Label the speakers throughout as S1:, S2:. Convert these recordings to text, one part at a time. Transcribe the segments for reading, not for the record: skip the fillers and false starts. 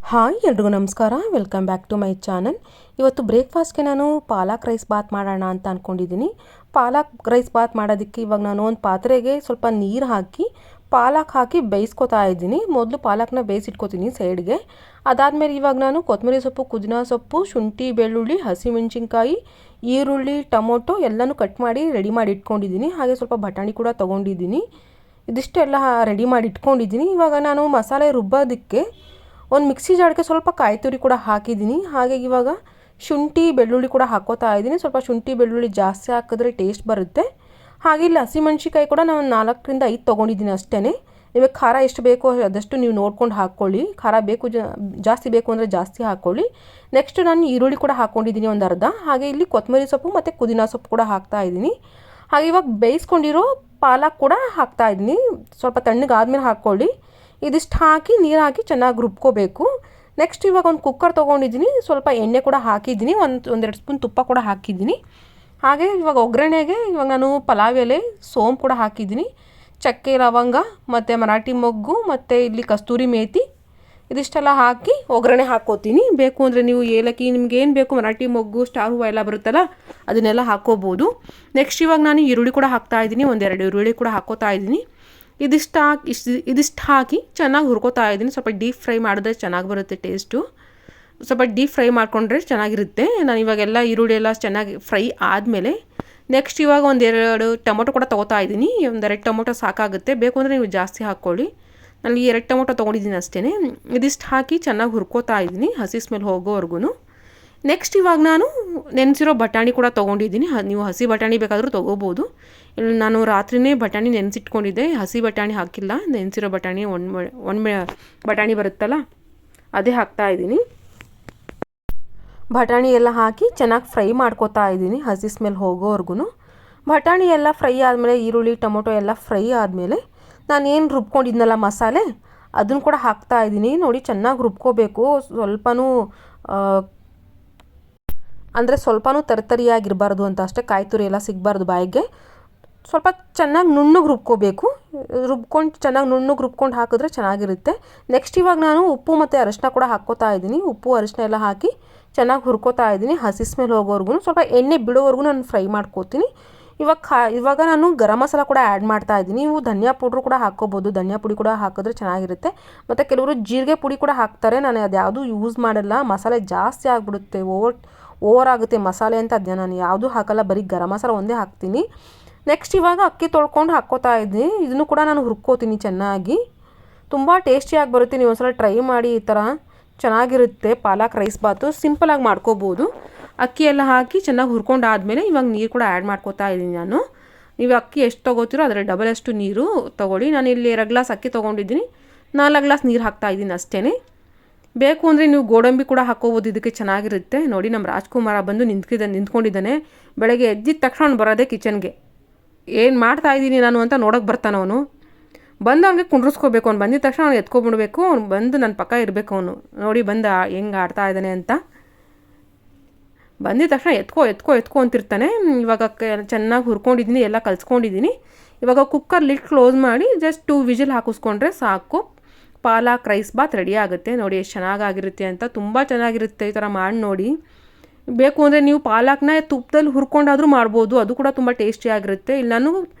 S1: Hi ಎಲ್ರಿಗೂ ನಮಸ್ಕಾರ. Welcome back to my channel. ಇವತ್ತು ಬ್ರೇಕ್ಫಾಸ್ಟ್ಗೆ ನಾನು ಪಾಲಕ್ ರೈಸ್ ಬಾತ್ ಮಾಡೋಣ ಅಂತ ಅಂದ್ಕೊಂಡಿದ್ದೀನಿ. ಪಾಲಕ್ ರೈಸ್ ಬಾತ್ ಮಾಡೋದಕ್ಕೆ ಇವಾಗ ನಾನು ಒಂದು ಪಾತ್ರೆಗೆ ಸ್ವಲ್ಪ ನೀರು ಹಾಕಿ ಪಾಲಕ್ ಹಾಕಿ ಬೇಯಿಸ್ಕೊತಾ ಇದ್ದೀನಿ. ಮೊದಲು ಪಾಲಕ್ನ ಬೇಯಿಸಿಟ್ಕೋತೀನಿ ಸೈಡ್ಗೆ. ಅದಾದಮೇಲೆ ಇವಾಗ ನಾನು ಕೊತ್ತಂಬರಿ ಸೊಪ್ಪು, ಪುದೀನ ಸೊಪ್ಪು, ಶುಂಠಿ, ಬೆಳ್ಳುಳ್ಳಿ, ಹಸಿಮೆಣಸಿನ್ಕಾಯಿ, ಈರುಳ್ಳಿ, ಟೊಮೊಟೊ ಎಲ್ಲನೂ ಕಟ್ ಮಾಡಿ ರೆಡಿ ಮಾಡಿ ಇಟ್ಕೊಂಡಿದ್ದೀನಿ. ಹಾಗೆ ಸ್ವಲ್ಪ ಬಟಾಣಿ ಕೂಡ ತೊಗೊಂಡಿದ್ದೀನಿ. ಇದಿಷ್ಟೆಲ್ಲ ರೆಡಿ ಮಾಡಿ ಇಟ್ಕೊಂಡಿದ್ದೀನಿ. ಇವಾಗ ನಾನು ಮಸಾಲೆ ರುಬ್ಬೋದಕ್ಕೆ ಒಂದು ಮಿಕ್ಸಿ ಜಾರ್ಗೆ ಸ್ವಲ್ಪ ಕಾಯಿ ತುರಿ ಕೂಡ ಹಾಕಿದ್ದೀನಿ. ಹಾಗೆ ಇವಾಗ ಶುಂಠಿ ಬೆಳ್ಳುಳ್ಳಿ ಕೂಡ ಹಾಕ್ಕೋತಾ ಇದ್ದೀನಿ. ಸ್ವಲ್ಪ ಶುಂಠಿ ಬೆಳ್ಳುಳ್ಳಿ ಜಾಸ್ತಿ ಹಾಕಿದ್ರೆ ಟೇಸ್ಟ್ ಬರುತ್ತೆ. ಹಾಗೆ ಇಲ್ಲಿ ಹಸಿಮೆಣ್ಸಿಕಾಯಿ ಕೂಡ ನಾನು 4ರಿಂದ 5 ತೊಗೊಂಡಿದ್ದೀನಿ ಅಷ್ಟೇ. ನಿಮಗೆ ಖಾರ ಎಷ್ಟು ಬೇಕೋ ಅದಷ್ಟು ನೀವು ನೋಡ್ಕೊಂಡು ಹಾಕ್ಕೊಳ್ಳಿ. ಖಾರ ಬೇಕು ಜಾಸ್ತಿ ಬೇಕು ಅಂದರೆ ಜಾಸ್ತಿ ಹಾಕ್ಕೊಳ್ಳಿ. ನೆಕ್ಸ್ಟ್ ನಾನು ಈರುಳ್ಳಿ ಕೂಡ ಹಾಕ್ಕೊಂಡಿದ್ದೀನಿ ಒಂದು ಅರ್ಧ. ಹಾಗೆ ಇಲ್ಲಿ ಕೊತ್ತಂಬರಿ ಸೊಪ್ಪು ಮತ್ತು ಪುದೀನ ಸೊಪ್ಪು ಕೂಡ ಹಾಕ್ತಾ ಇದ್ದೀನಿ. ಹಾಗೆ ಇವಾಗ ಬೇಯಿಸ್ಕೊಂಡಿರೋ ಪಾಲಕ್ ಕೂಡ ಹಾಕ್ತಾ ಇದ್ದೀನಿ. ಸ್ವಲ್ಪ ತಣ್ಣಗಾದ್ಮೇಲೆ ಹಾಕ್ಕೊಳ್ಳಿ. ಇದಿಷ್ಟು ಹಾಕಿ ನೀರು ಹಾಕಿ ಚೆನ್ನಾಗಿ ರುಬ್ಕೋಬೇಕು. ನೆಕ್ಸ್ಟ್ ಇವಾಗ ಒಂದು ಕುಕ್ಕರ್ ತೊಗೊಂಡಿದ್ದೀನಿ. ಸ್ವಲ್ಪ ಎಣ್ಣೆ ಕೂಡ ಹಾಕಿದ್ದೀನಿ. ಒಂದೆರಡು ಸ್ಪೂನ್ ತುಪ್ಪ ಕೂಡ ಹಾಕಿದ್ದೀನಿ. ಹಾಗೆ ಇವಾಗ ಒಗ್ಗರಣೆಗೆ ಇವಾಗ ನಾನು ಪಲಾವ್ ಎಲೆ, ಸೋಂಪು ಕೂಡ ಹಾಕಿದ್ದೀನಿ. ಚಕ್ಕೆ, ಲವಂಗ ಮತ್ತು ಮರಾಠಿ ಮೊಗ್ಗು ಮತ್ತು ಇಲ್ಲಿ ಕಸ್ತೂರಿ ಮೇಥಿ ಇದಿಷ್ಟೆಲ್ಲ ಹಾಕಿ ಒಗ್ಗರಣೆ ಹಾಕ್ಕೋತೀನಿ. ಬೇಕು ಅಂದರೆ ನೀವು ಏಲಕ್ಕಿ, ನಿಮ್ಗೆ ಏನು ಬೇಕು ಮರಾಠಿ ಮೊಗ್ಗು, ಸ್ಟಾರ್ ಹೂವು ಎಲ್ಲ ಬರುತ್ತಲ್ಲ ಅದನ್ನೆಲ್ಲ ಹಾಕ್ಕೋಬೋದು. ನೆಕ್ಸ್ಟ್ ಇವಾಗ ನಾನು ಈರುಳ್ಳಿ ಕೂಡ ಹಾಕ್ತಾಯಿದ್ದೀನಿ. ಒಂದೆರಡು ಈರುಳ್ಳಿ ಕೂಡ ಹಾಕ್ಕೋತಾ ಇದ್ದೀನಿ. ಇದಿಷ್ಟು ಹಾಕಿ ಚೆನ್ನಾಗಿ ಹುರ್ಕೋತಾ ಇದ್ದೀನಿ. ಸ್ವಲ್ಪ ಡೀಪ್ ಫ್ರೈ ಮಾಡಿದ್ರೆ ಚೆನ್ನಾಗಿ ಬರುತ್ತೆ ಟೇಸ್ಟು. ಸ್ವಲ್ಪ ಡೀಪ್ ಫ್ರೈ ಮಾಡಿಕೊಂಡ್ರೆ ಚೆನ್ನಾಗಿರುತ್ತೆ. ನಾನು ಇವಾಗೆಲ್ಲ ಈರುಳ್ಳಿ ಎಲ್ಲ ಚೆನ್ನಾಗಿ ಫ್ರೈ ಆದಮೇಲೆ ನೆಕ್ಸ್ಟ್ ಇವಾಗ ಒಂದೆರಡು ಟೊಮೊಟೊ ಕೂಡ ತೊಗೋತಾ ಇದ್ದೀನಿ. ಒಂದೆರಡು ಟೊಮೊಟೊ ಸಾಕಾಗುತ್ತೆ. ಬೇಕು ಅಂದರೆ ನೀವು ಜಾಸ್ತಿ ಹಾಕ್ಕೊಳ್ಳಿ. ನಾನು 2 ಟೊಮೊಟೊ ತೊಗೊಂಡಿದ್ದೀನಿ ಅಷ್ಟೇ. ಇದಿಷ್ಟು ಹಾಕಿ ಚೆನ್ನಾಗಿ ಹುರ್ಕೋತಾ ಇದ್ದೀನಿ ಹಸಿ ಸ್ಮೆಲ್ ಹೋಗೋವರೆಗೂ. ನೆಕ್ಸ್ಟ್ ಇವಾಗ ನಾನು ನೆನೆಸಿರೋ ಬಟಾಣಿ ಕೂಡ ತೊಗೊಂಡಿದ್ದೀನಿ. ನೀವು ಹಸಿ ಬಟಾಣಿ ಬೇಕಾದರೂ ತೊಗೋಬೋದು. ಇಲ್ಲಿ ನಾನು ರಾತ್ರಿಯೇ ಬಟಾಣಿ ನೆನೆಸಿಟ್ಕೊಂಡಿದ್ದೆ. ಹಸಿ ಬಟಾಣಿ ಹಾಕಿಲ್ಲ, ನೆನೆಸಿರೋ ಬಟಾಣಿ ಒಣ ಬಟಾಣಿ ಬರುತ್ತಲ್ಲ ಅದೇ ಹಾಕ್ತಾಯಿದ್ದೀನಿ. ಬಟಾಣಿ ಎಲ್ಲ ಹಾಕಿ ಚೆನ್ನಾಗಿ ಫ್ರೈ ಮಾಡ್ಕೋತಾ ಇದ್ದೀನಿ ಹಸಿ ಸ್ಮೆಲ್ ಹೋಗೋವರೆಗೂ. ಬಟಾಣಿ ಎಲ್ಲ ಫ್ರೈ ಆದಮೇಲೆ ಈರುಳ್ಳಿ ಟೊಮೊಟೊ ಎಲ್ಲ ಫ್ರೈ ಆದಮೇಲೆ ನಾನೇನು ರುಬ್ಕೊಂಡಿದ್ನಲ್ಲ ಮಸಾಲೆ ಅದನ್ನು ಕೂಡ ಹಾಕ್ತಾಯಿದ್ದೀನಿ. ನೋಡಿ ಚೆನ್ನಾಗಿ ರುಬ್ಕೋಬೇಕು. ಸ್ವಲ್ಪನೂ ತರಿತರಿಯಾಗಿರಬಾರ್ದು ಅಂತ ಅಷ್ಟೇ. ಕಾಯಿ ತುರಿ ಎಲ್ಲ ಸಿಗಬಾರ್ದು ಬಾಯಿಗೆ. ಸ್ವಲ್ಪ ಚೆನ್ನಾಗಿ ನುಣ್ಣಗೆ ರುಬ್ಕೋಬೇಕು. ಚೆನ್ನಾಗಿ ನುಣ್ಣಗೆ ರುಬ್ಕೊಂಡು ಹಾಕಿದ್ರೆ ಚೆನ್ನಾಗಿರುತ್ತೆ. ನೆಕ್ಸ್ಟ್ ಇವಾಗ ನಾನು ಉಪ್ಪು ಮತ್ತು ಅರಿಶಿನ ಕೂಡ ಹಾಕ್ಕೋತಾ ಇದ್ದೀನಿ. ಉಪ್ಪು ಅರಿಶಿನ ಎಲ್ಲ ಹಾಕಿ ಚೆನ್ನಾಗಿ ಹುರ್ಕೋತಾ ಇದ್ದೀನಿ ಹಸಿ ಸ್ಮೆಲ್ ಹೋಗೋವರೆಗೂ. ಸ್ವಲ್ಪ ಎಣ್ಣೆ ಬಿಡೋವರೆಗೂ ನಾನು ಫ್ರೈ ಮಾಡ್ಕೋತೀನಿ. ಇವಾಗ ನಾನು ಗರಂ ಮಸಾಲ ಕೂಡ ಆ್ಯಡ್ ಮಾಡ್ತಾ ಇದ್ದೀನಿ. ನೀವು ಧನಿಯಾ ಪೌಡ್ರು ಕೂಡ ಹಾಕ್ಕೋಬೋದು. ಧನಿಯಾ ಪುಡಿ ಕೂಡ ಹಾಕಿದ್ರೆ ಚೆನ್ನಾಗಿರುತ್ತೆ. ಮತ್ತು ಕೆಲವರು ಜೀರಿಗೆ ಪುಡಿ ಕೂಡ ಹಾಕ್ತಾರೆ. ನಾನು ಅದ್ಯಾವುದೂ ಯೂಸ್ ಮಾಡಲ್ಲ. ಮಸಾಲೆ ಜಾಸ್ತಿ ಆಗಿಬಿಡುತ್ತೆ, ಓವರ್ ಆಗುತ್ತೆ ಮಸಾಲೆ ಅಂತ ಅದನ್ನ ನಾನು ಯಾವುದೂ ಹಾಕಲ್ಲ. ಬರೀ ಗರಂ ಮಸಾಲ ಒಂದೇ ಹಾಕ್ತೀನಿ. ನೆಕ್ಸ್ಟ್ ಇವಾಗ ಅಕ್ಕಿ ತೊಳ್ಕೊಂಡು ಹಾಕ್ಕೋತಾ ಇದ್ದೀನಿ. ಇದನ್ನು ಕೂಡ ನಾನು ಹುರ್ಕೋತೀನಿ ಚೆನ್ನಾಗಿ. ತುಂಬ ಟೇಸ್ಟಿಯಾಗಿ ಬರುತ್ತೆ. ನೀವು ಒಂದ್ಸಲ ಟ್ರೈ ಮಾಡಿ. ಈ ಥರ ಚೆನ್ನಾಗಿರುತ್ತೆ ಪಾಲಕ್ ರೈಸ್ ಬಾತು. ಸಿಂಪಲಾಗಿ ಮಾಡ್ಕೋಬೋದು. ಅಕ್ಕಿ ಎಲ್ಲ ಹಾಕಿ ಚೆನ್ನಾಗಿ ಹುರ್ಕೊಂಡು ಆದಮೇಲೆ ಇವಾಗ ನೀರು ಕೂಡ ಆ್ಯಡ್ ಮಾಡ್ಕೋತಾ ಇದ್ದೀನಿ ನಾನು. ನೀವು ಅಕ್ಕಿ ಎಷ್ಟು ತೊಗೋತೀರೋ ಅದರ ಡಬಲ್ ಅಷ್ಟು ನೀರು ತೊಗೊಳ್ಳಿ. ನಾನು ಇಲ್ಲಿ 2 ಗ್ಲಾಸ್ ಅಕ್ಕಿ ತೊಗೊಂಡಿದ್ದೀನಿ. 4 ಗ್ಲಾಸ್ ನೀರು ಹಾಕ್ತಾಯಿದ್ದೀನಿ ಅಷ್ಟೇ. ಬೇಕು ಅಂದರೆ ನೀವು ಗೋಡಂಬಿ ಕೂಡ ಹಾಕ್ಕೋಬೋದು. ಇದಕ್ಕೆ ಚೆನ್ನಾಗಿರುತ್ತೆ. ನೋಡಿ ನಮ್ಮ ರಾಜ್ಕುಮಾರ ಬಂದು ನಿಂತ್ಕೊಂಡಿದ್ದಾನೆ. ಬೆಳಗ್ಗೆ ಎದ್ದಿದ ತಕ್ಷಣ ಅವ್ನು ಬರೋದೇ ಕಿಚನ್ಗೆ. ಏನು ಮಾಡ್ತಾಯಿದ್ದೀನಿ ನಾನು ಅಂತ ನೋಡೋಕೆ ಬರ್ತಾನೆ ಅವನು. ಬಂದು ಅವ್ನಿಗೆ ಕುಂಡ್ರಿಸ್ಕೋಬೇಕು. ಅವ್ನು ಬಂದಿದ ತಕ್ಷಣ ಅವ್ನು ಎತ್ಕೊಬಿಡ್ಬೇಕು. ಅವ್ನು ಬಂದು ನನ್ನ ಪಕ್ಕ ಇರಬೇಕು. ಅವನು ನೋಡಿ ಬಂದು ಹೆಂಗೆ ಆಡ್ತಾ ಇದ್ದಾನೆ ಅಂತ. ಬಂದಿದ ತಕ್ಷಣ ಎತ್ಕೊ ಅಂತಿರ್ತಾನೆ. ಇವಾಗ ಚೆನ್ನಾಗಿ ಹುರ್ಕೊಂಡಿದ್ದೀನಿ, ಎಲ್ಲ ಕಲಿಸ್ಕೊಂಡಿದ್ದೀನಿ. ಇವಾಗ ಕುಕ್ಕರ್ ಲಿಡ್ ಕ್ಲೋಸ್ ಮಾಡಿ ಜಸ್ಟ್ 2 ವಿಜಿಲ್ ಹಾಕಿಸ್ಕೊಂಡ್ರೆ ಸಾಕು. ಪಾಲಕ್ ರೈಸ್ ಬಾತ್ ರೆಡಿ ಆಗುತ್ತೆ. ನೋಡಿ ಎಷ್ಟು ಚೆನ್ನಾಗಿರುತ್ತೆ ಅಂತ. ತುಂಬ ಚೆನ್ನಾಗಿರುತ್ತೆ. ಈ ಥರ ಮಾಡಿ ನೋಡಿ. ಬೇಕು ಅಂದರೆ ನೀವು ಪಾಲಕ್ನ ತುಪ್ಪದಲ್ಲಿ ಹುರ್ಕೊಂಡಾದರೂ ಮಾಡ್ಬೋದು. ಅದು ಕೂಡ ತುಂಬ ಟೇಸ್ಟಿಯಾಗಿರುತ್ತೆ. ಇಲ್ಲಿ ನಾನು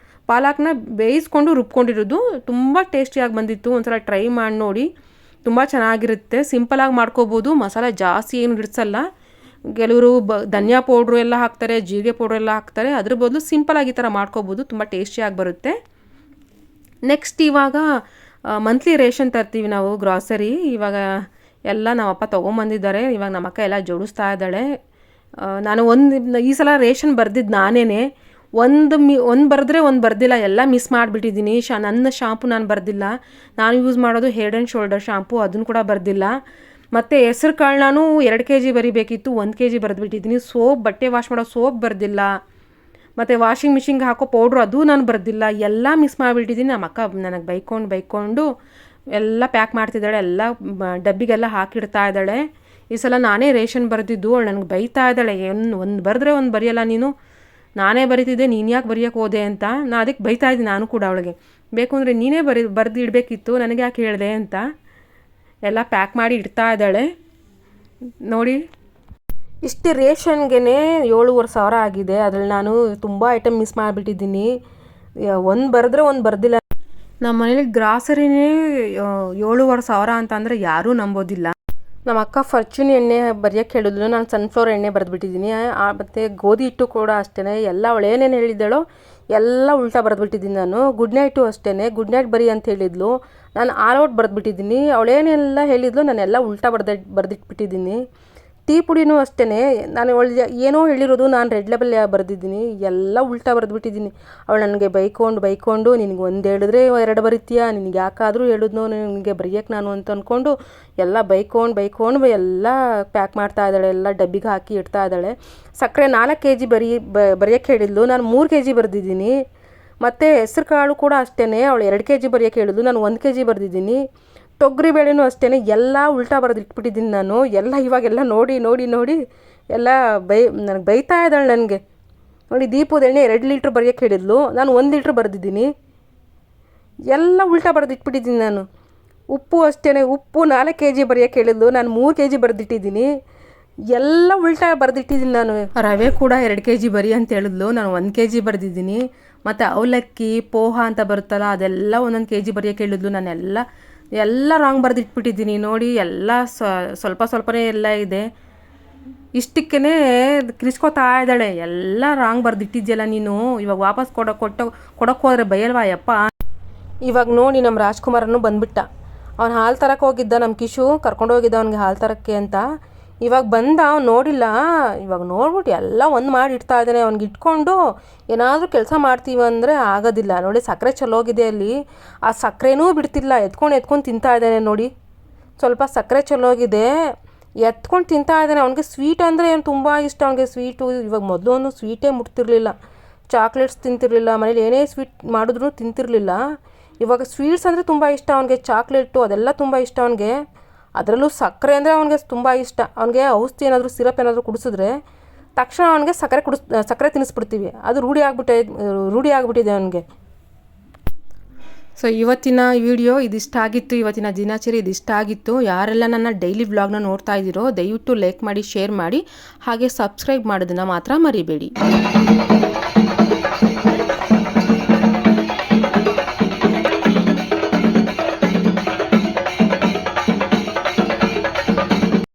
S1: ಪಾಲಕ್ನ ಬೇಯಿಸ್ಕೊಂಡು ರುಬ್ಕೊಂಡಿರೋದು. ತುಂಬ ಟೇಸ್ಟಿಯಾಗಿ ಬಂದಿತ್ತು. ಒಂದ್ಸಲ ಟ್ರೈ ಮಾಡಿ ನೋಡಿ. ತುಂಬ ಚೆನ್ನಾಗಿರುತ್ತೆ. ಸಿಂಪಲಾಗಿ ಮಾಡ್ಕೋಬೋದು. ಮಸಾಲೆ ಜಾಸ್ತಿ ಏನು ಹಿಡಿಸಲ್ಲ. ಕೆಲವರು ಧನಿಯಾ ಪೌಡ್ರು ಎಲ್ಲ ಹಾಕ್ತಾರೆ, ಜೀರಿಗೆ ಪೌಡ್ರು ಎಲ್ಲ ಹಾಕ್ತಾರೆ. ಅದ್ರ ಬದಲು ಸಿಂಪಲಾಗಿ ಈ ಥರ ಮಾಡ್ಕೋಬೋದು. ತುಂಬ ಟೇಸ್ಟಿಯಾಗಿ ಬರುತ್ತೆ. ನೆಕ್ಸ್ಟ್ ಇವಾಗ ಮಂತ್ಲಿ ರೇಷನ್ ತರ್ತೀವಿ ನಾವು ಗ್ರಾಸರಿ. ಇವಾಗ ಎಲ್ಲ ನಮ್ಮಪ್ಪ ತೊಗೊಂಬಂದಿದ್ದಾರೆ. ಇವಾಗ ನಮ್ಮಕ್ಕ ಎಲ್ಲ ಜೋಡಿಸ್ತಾ ಇದ್ದಾಳೆ. ನಾನು ಈ ಸಲ ರೇಷನ್ ಬರ್ದಿದ್ದು ನಾನೇ. ಒಂದು ಬರೆದ್ರೆ ಒಂದು ಬರ್ದಿಲ್ಲ. ಎಲ್ಲ ಮಿಸ್ ಮಾಡಿಬಿಟ್ಟಿದ್ದೀನಿ. ನನ್ನ ಶಾಂಪು ನಾನು ಬರ್ದಿಲ್ಲ. ನಾನು ಯೂಸ್ ಮಾಡೋದು ಹೆಡ್ ಆ್ಯಂಡ್ ಶೋಲ್ಡರ್ ಶಾಂಪು, ಅದನ್ನು ಕೂಡ ಬರ್ದಿಲ್ಲ. ಮತ್ತು ಹೆಸ್ರು ಕಾಳು ನಾನು 2 kg ಬರಿಬೇಕಿತ್ತು, 1 kg ಬರೆದ್ಬಿಟ್ಟಿದ್ದೀನಿ. ಬಟ್ಟೆ ವಾಶ್ ಮಾಡೋ ಸೋಪ್ ಬರ್ದಿಲ್ಲ. ಮತ್ತು ವಾಷಿಂಗ್ ಮಿಷಿನ್ಗೆ ಹಾಕೋ ಪೌಡ್ರು ಅದು ನಾನು ಬರ್ದಿಲ್ಲ. ಎಲ್ಲ ಮಿಸ್ ಮಾಡಿಬಿಟ್ಟಿದ್ದೀನಿ. ನಮ್ಮ ಅಕ್ಕ ನನಗೆ ಬೈಕೊಂಡು ಎಲ್ಲ ಪ್ಯಾಕ್ ಮಾಡ್ತಿದ್ದಾಳೆ. ಎಲ್ಲ ಡಬ್ಬಿಗೆಲ್ಲ ಹಾಕಿಡ್ತಾ ಇದ್ದಾಳೆ. ಈ ಸಲ ನಾನೇ ರೇಷನ್ ಬರೆದಿದ್ದು. ಅವಳು ನನಗೆ ಬೈತಾ ಇದ್ದಾಳೆ. ಒಂದು ಬರೆದ್ರೆ ಒಂದು ಬರೆಯಲ್ಲ ನೀನು, ನಾನೇ ಬರೀತಿದ್ದೆ, ನೀನು ಯಾಕೆ ಬರೆಯೋಕ್ಕೆ ಹೋದೆ ಅಂತ. ನಾನು ಅದಕ್ಕೆ ಬೈತಾ ಇದ್ದೀನಿ ನಾನು ಕೂಡ ಅವಳಿಗೆ. ಬೇಕು ಅಂದರೆ ನೀನೇ ಬರೆದು ಇಡಬೇಕಿತ್ತು, ನನಗೆ ಯಾಕೆ ಹೇಳಿದೆ ಅಂತ. ಎಲ್ಲ ಪ್ಯಾಕ್ ಮಾಡಿ ಇಡ್ತಾ ಇದ್ದಾಳೆ ನೋಡಿ. ಇಷ್ಟು ರೇಷನ್ಗೆ 7,500 ಆಗಿದೆ. ಅದರಲ್ಲಿ ನಾನು ತುಂಬ ಐಟಮ್ ಮಿಸ್ ಮಾಡಿಬಿಟ್ಟಿದ್ದೀನಿ. ಒಂದು ಬರೆದ್ರೆ ಒಂದು ಬರ್ದಿಲ್ಲ. ನಮ್ಮ ಮನೇಲಿ ಗ್ರಾಸರಿನೇ 7,500 ಅಂತಂದರೆ ಯಾರೂ ನಂಬೋದಿಲ್ಲ. ನಮ್ಮ ಅಕ್ಕ ಫಾರ್ಚೂನ್ ಎಣ್ಣೆ ಬರೆಯೋಕ್ಕೆ ಹೇಳಿದ್ಲು, ನಾನು ಸನ್ಫ್ಲವರ್ ಎಣ್ಣೆ ಬರೆದ್ಬಿಟ್ಟಿದ್ದೀನಿ. ಮತ್ತು ಗೋಧಿ ಹಿಟ್ಟು ಕೂಡ ಅಷ್ಟೇ, ಎಲ್ಲ ಅವಳು ಏನೇನು ಹೇಳಿದ್ದಾಳೋ ಎಲ್ಲ ಉಲ್ಟಾ ಬರೆದ್ಬಿಟ್ಟಿದ್ದೀನಿ ನಾನು. ಗುಡ್ ನೈಟು ಅಷ್ಟೇ, ಗುಡ್ ನೈಟ್ ಬರಿ ಅಂತ ಹೇಳಿದ್ಲು, ನಾನು ಆಲ್ ಔಟ್ ಬರೆದ್ಬಿಟ್ಟಿದ್ದೀನಿ. ಅವಳೇನೆಲ್ಲ ಹೇಳಿದ್ಲು ನಾನೆಲ್ಲ ಉಲ್ಟಾ ಬರೆದಿಟ್ಬಿಟ್ಟಿದ್ದೀನಿ. ಟೀ ಪುಡಿನೂ ಅಷ್ಟೇ, ನಾನು ಏನೋ ಹೇಳಿರೋದು ನಾನು ರೆಡ್ ಲೆಬಲ್ ಬರೆದಿದ್ದೀನಿ, ಎಲ್ಲ ಉಲ್ಟಾ ಬರೆದ್ಬಿಟ್ಟಿದ್ದೀನಿ. ಅವಳು ನನಗೆ ಬೈಕೊಂಡು ನಿನಗೆ ಒಂದು ಹೇಳಿದ್ರೆ 2 ಬರೀತೀಯಾ, ನಿನಗೆ ಯಾಕಾದರೂ ಹೇಳಿದ್ನೋ ನಿನಗೆ ಬರೆಯೋಕ್ಕೆ ನಾನು ಅಂತ ಅಂದ್ಕೊಂಡು ಎಲ್ಲ ಬೈಕೊಂಡು ಎಲ್ಲ ಪ್ಯಾಕ್ ಮಾಡ್ತಾ ಇದ್ದಾಳೆ, ಎಲ್ಲ ಡಬ್ಬಿಗೆ ಹಾಕಿ ಇಡ್ತಾ ಇದ್ದಾಳೆ. ಸಕ್ಕರೆ 4 kg ಬರೆಯೋಕ್ಕೆ ಹೇಳಿದ್ಲು, ನಾನು 3 kg ಬರೆದಿದ್ದೀನಿ. ಮತ್ತು ಹೆಸ್ರು ಕಾಳು ಕೂಡ ಅಷ್ಟೇ, ಅವಳು 2 kg ಬರೆಯೋಕ್ಕೆ ಹೇಳಿದ್ಲು, ನಾನು 1 kg ಬರೆದಿದ್ದೀನಿ. ತೊಗರಿ ಬೇಳೆನೂ ಅಷ್ಟೇ, ಎಲ್ಲ ಉಲ್ಟಾ ಬರೆದಿಟ್ಬಿಟ್ಟಿದ್ದೀನಿ ನಾನು. ಎಲ್ಲ ಇವಾಗೆಲ್ಲ ನೋಡಿ ಎಲ್ಲ ನನಗೆ ಬೈತಾ ಇದ್ದಾಳೆ ನನಗೆ. ನೋಡಿ, ದೀಪದ ಎಣ್ಣೆ 2 ಲೀಟ್ರ್ ಬರೆಯೋಕ್ಕೆ ಹೇಳಿದ್ಲು, ನಾನು 1 ಲೀಟ್ರ್ ಬರೆದಿದ್ದೀನಿ. ಎಲ್ಲ ಉಲ್ಟಾ ಬರೆದಿಟ್ಬಿಟ್ಟಿದ್ದೀನಿ ನಾನು. ಉಪ್ಪು ಅಷ್ಟೇ, ಉಪ್ಪು 4 kg ಬರೆಯೋಕ್ಕೆ ಹೇಳಿದ್ಲು, ನಾನು 3 kg ಬರೆದಿಟ್ಟಿದ್ದೀನಿ. ಎಲ್ಲ ಉಲ್ಟಾ ಬರೆದಿಟ್ಟಿದ್ದೀನಿ ನಾನು. ರವೆ ಕೂಡ 2 kg ಬರಿ ಅಂತ ಹೇಳಿದ್ಲು, ನಾನು 1 kg ಬರೆದಿದ್ದೀನಿ. ಮತ್ತು ಅವಲಕ್ಕಿ ಪೋಹ ಅಂತ ಬರುತ್ತಲ್ಲ, ಅದೆಲ್ಲ 1 kg ಬರೆಯೋಕ್ಕೆ ಹೇಳಿದ್ಲು, ಎಲ್ಲ ರಾಂಗ್ ಬರೆದಿಟ್ಬಿಟ್ಟಿದ್ದೀನಿ ನೋಡಿ. ಎಲ್ಲ ಸ್ವಲ್ಪನೇ ಎಲ್ಲ ಇದೆ. ಇಷ್ಟಕ್ಕೇ ಕಿರಿಸ್ಕೊತಾ ಇದ್ದಾಳೆ, ಎಲ್ಲ ರಾಂಗ್ ಬರೆದಿಟ್ಟಿದ್ಯಲ್ಲ ನೀನು, ಇವಾಗ ವಾಪಸ್ ಕೊಡೋಕ್ಕೆ ಹೋದರೆ ಬಯಲ್ವಾ ಯಪ್ಪ. ಇವಾಗ ನೋಡಿ ನಮ್ಮ ರಾಜ್ಕುಮಾರನು ಬಂದುಬಿಟ್ಟ. ಅವ್ನು ಹಾಲು ತರಕ್ಕೆ ಹೋಗಿದ್ದ, ನಮ್ಮ ಕಿಶು ಕರ್ಕೊಂಡೋಗಿದ್ದ ಅವ್ನಿಗೆ ಹಾಲು ತರಕ್ಕೆ ಅಂತ. ಇವಾಗ ಬಂದ, ಅವ್ನು ನೋಡಿಲ್ಲ. ಇವಾಗ ನೋಡ್ಬಿಟ್ಟು ಎಲ್ಲ ಒಂದು ಮಾಡಿ ಇಡ್ತಾ ಇದ್ದಾನೆ. ಅವ್ನಿಗೆ ಇಟ್ಕೊಂಡು ಏನಾದರೂ ಕೆಲಸ ಮಾಡ್ತೀವಿ ಅಂದರೆ ಆಗೋದಿಲ್ಲ ನೋಡಿ. ಸಕ್ಕರೆ ಚಲೋಗಿದೆ ಅಲ್ಲಿ, ಆ ಸಕ್ಕರೆನೂ ಬಿಡ್ತಿಲ್ಲ, ಎತ್ಕೊಂಡು ತಿಂತಾ ಇದ್ದಾನೆ ನೋಡಿ. ಸ್ವಲ್ಪ ಸಕ್ಕರೆ ಚಲೋಗಿದೆ, ಎತ್ಕೊಂಡು ತಿಂತಾ ಇದ್ದಾನೆ. ಅವ್ನಿಗೆ ಸ್ವೀಟ್ ಅಂದರೆ ಏನು ತುಂಬ ಇಷ್ಟ ಅವ್ನಿಗೆ, ಸ್ವೀಟು. ಇವಾಗ ಮೊದಲು ಅವನು ಸ್ವೀಟೇ ಮುಟ್ತಿರ್ಲಿಲ್ಲ, ಚಾಕ್ಲೇಟ್ಸ್ ತಿಂತಿರಲಿಲ್ಲ, ಮನೇಲಿ ಏನೇ ಸ್ವೀಟ್ ಮಾಡಿದ್ರು ತಿಂತಿರಲಿಲ್ಲ. ಇವಾಗ ಸ್ವೀಟ್ಸ್ ಅಂದರೆ ತುಂಬ ಇಷ್ಟ ಅವನಿಗೆ, ಚಾಕ್ಲೇಟು ಅದೆಲ್ಲ ತುಂಬ ಇಷ್ಟ ಅವನಿಗೆ. ಅದರಲ್ಲೂ ಸಕ್ಕರೆ ಅಂದರೆ ಅವನಿಗೆ ತುಂಬ ಇಷ್ಟ. ಅವನಿಗೆ ಔಷಧಿ ಏನಾದರೂ ಸಿರಪ್ ಏನಾದರೂ ಕುಡಿಸಿದ್ರೆ ತಕ್ಷಣ ಅವನಿಗೆ ಸಕ್ಕರೆ ತಿನ್ನಿಸ್ಬಿಡ್ತೀವಿ. ಅದು ರೂಢಿ ಆಗಿಬಿಟ್ಟಿದೆ ಅವನಿಗೆ. ಸೊ ಇವತ್ತಿನ ವಿಡಿಯೋ ಇದಿಷ್ಟ ಆಗಿತ್ತು, ಇವತ್ತಿನ ದಿನಚರಿ ಇದಿಷ್ಟ ಆಗಿತ್ತು. ಯಾರೆಲ್ಲ ನನ್ನ ಡೈಲಿ ವ್ಲಾಗ್ನ ನೋಡ್ತಾ ಇದ್ದೀರೋ ದಯವಿಟ್ಟು ಲೈಕ್ ಮಾಡಿ, ಶೇರ್ ಮಾಡಿ, ಹಾಗೆ ಸಬ್ಸ್ಕ್ರೈಬ್ ಮಾಡೋದನ್ನು ಮಾತ್ರ ಮರಿಬೇಡಿ.